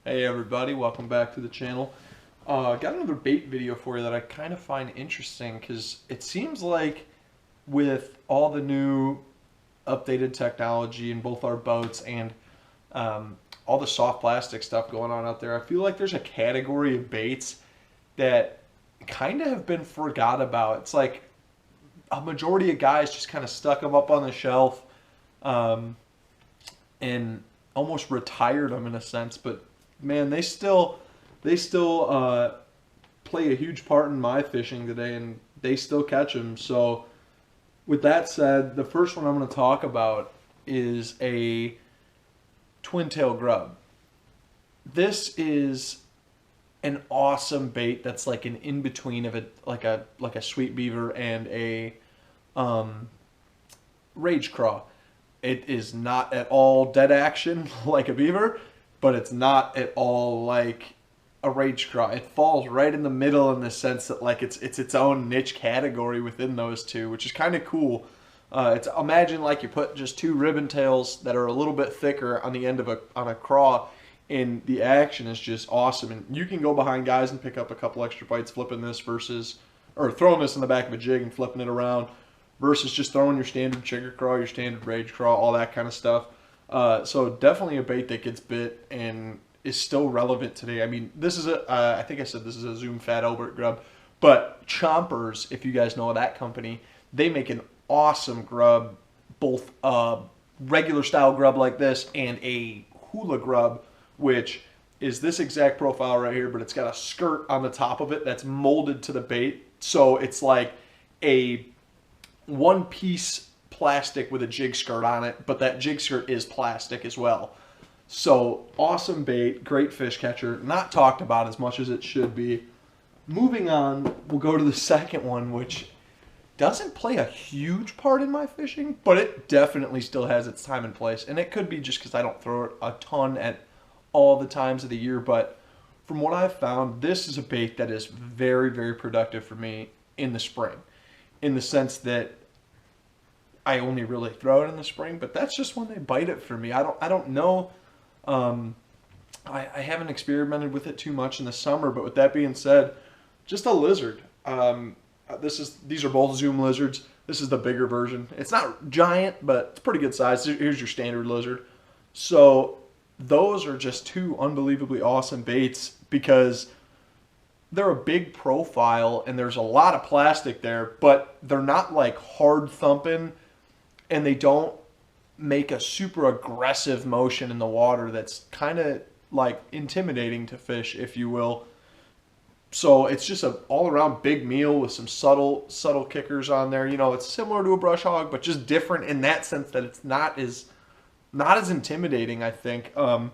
Hey everybody, welcome back to the channel. Got another bait video for you that I kind of find interesting because it seems like with all the new updated technology in both our boats and all the soft plastic stuff going on out there, I feel like there's a category of baits that kind of have been forgot about. It's like a majority of guys just kind of stuck them up on the shelf um, and almost retired them in a sense, but man, they still play a huge part in my fishing today, and they still catch them. So, with that said, the first one I'm going to talk about is a twin tail grub. This is an awesome bait that's like an in between of a sweet beaver and a um, rage craw. It is not at all dead action like a beaver, but it's not at all like a rage craw. It falls right in the middle in the sense that like it's its own niche category within those two, which is kind of cool. It's imagine like you put just two ribbon tails that are a little bit thicker on the end of a craw, and the action is just awesome. And you can go behind guys and pick up a couple extra bites flipping this versus or throwing this in the back of a jig and flipping it around versus just throwing your standard chigger craw, your standard rage craw, all that kind of stuff. So definitely a bait that gets bit and is still relevant today. I mean, this is I think I said this is a Zoom Fat Albert grub, but Chompers, if you guys know that company, they make an awesome grub, both regular style grub like this and a hula grub, which is this exact profile right here, but it's got a skirt on the top of it that's molded to the bait. So it's like a one piece plastic with a jig skirt on it, but that jig skirt is plastic as well. So awesome bait, great fish catcher, not talked about as much as it should be. Moving on, we'll go to the second one, which doesn't play a huge part in my fishing, but it definitely still has its time and place. And it could be just because I don't throw it a ton at all the times of the year, but from what I've found, this is a bait that is very, very productive for me in the spring, in the sense that I only really throw it in the spring, but that's just when they bite it for me. I don't know. Um, I haven't experimented with it too much in the summer, but with that being said, just a lizard. These are both Zoom lizards. This is the bigger version. It's not giant, but it's pretty good size. Here's your standard lizard. So those are just two unbelievably awesome baits because they're a big profile and there's a lot of plastic there, but they're not like hard thumping, and they don't make a super aggressive motion in the water that's kind of like intimidating to fish, if you will. So it's just an all-around big meal with some subtle kickers on there. You know, it's similar to a brush hog, but just different in that sense that it's not as intimidating, I think. And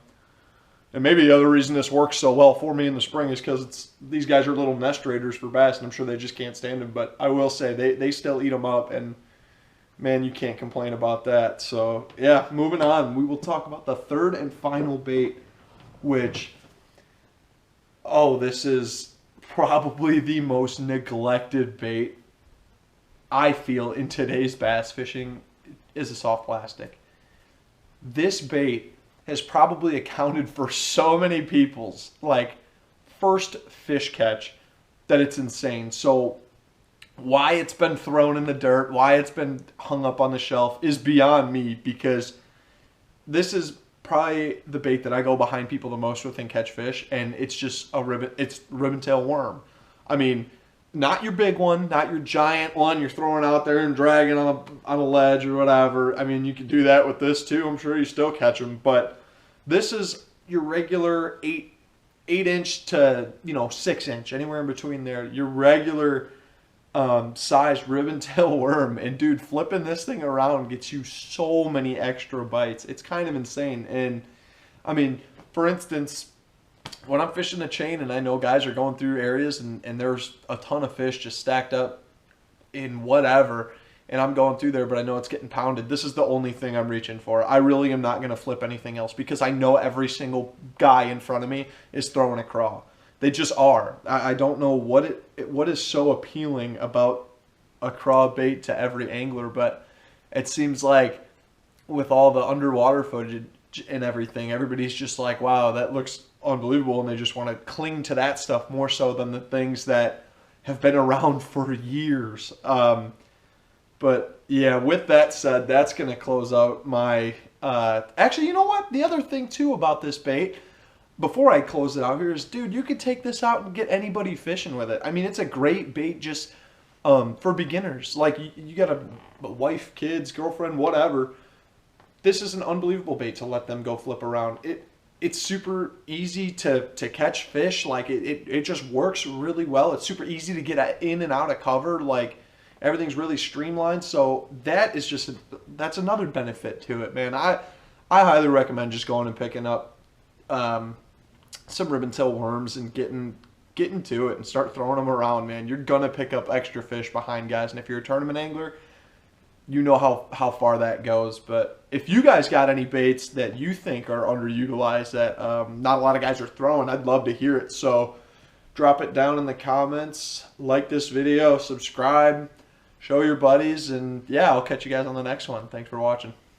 maybe the other reason this works so well for me in the spring is because these guys are little nest raiders for bass, and I'm sure they just can't stand them. But I will say they still eat them up, and man, you can't complain about that. So yeah, moving on, we will talk about the third and final bait, which, oh, this is probably the most neglected bait I feel in today's bass fishing is a soft plastic. This bait has probably accounted for so many people's like first fish catch that it's insane. So why it's been thrown in the dirt, why it's been hung up on the shelf is beyond me, because this is probably the bait that I go behind people the most with and catch fish, and it's just it's ribbon tail worm. I mean, not your big one, not your giant one you're throwing out there and dragging on a ledge or whatever. I mean, you could do that with this too. I'm sure you still catch them, but this is your regular 8 inch to 6 inch, anywhere in between there. Your regular sized ribbon tail worm, and dude, flipping this thing around gets you so many extra bites. It's kind of insane. And I mean, for instance, when I'm fishing the chain and I know guys are going through areas and there's a ton of fish just stacked up in whatever, and I'm going through there, but I know it's getting pounded, this is the only thing I'm reaching for. I really am not going to flip anything else because I know every single guy in front of me is throwing a craw. They just are. I don't know what is so appealing about a craw bait to every angler, but it seems like with all the underwater footage, and everything. Everybody's just like, wow, that looks unbelievable, and they just want to cling to that stuff more so than the things that have been around for years. But yeah, with that said, that's going to close out my. Actually, you know what? The other thing too about this bait, before I close it out here, is, dude, you could take this out and get anybody fishing with it. I mean, it's a great bait just for beginners. Like, you got a wife, kids, girlfriend, whatever. This is an unbelievable bait to let them go flip around. It's super easy to catch fish. Like, it just works really well. It's super easy to get in and out of cover. Like, everything's really streamlined. So that is just that's another benefit to it, man. I highly recommend just going and picking up some ribbon tail worms and getting to it and start throwing them around, man. You're gonna pick up extra fish behind guys, and if you're a tournament angler, you know how far that goes. But if you guys got any baits that you think are underutilized that not a lot of guys are throwing, I'd love to hear it. So drop it down in the comments, like this video, subscribe, show your buddies, and yeah, I'll catch you guys on the next one. Thanks for watching.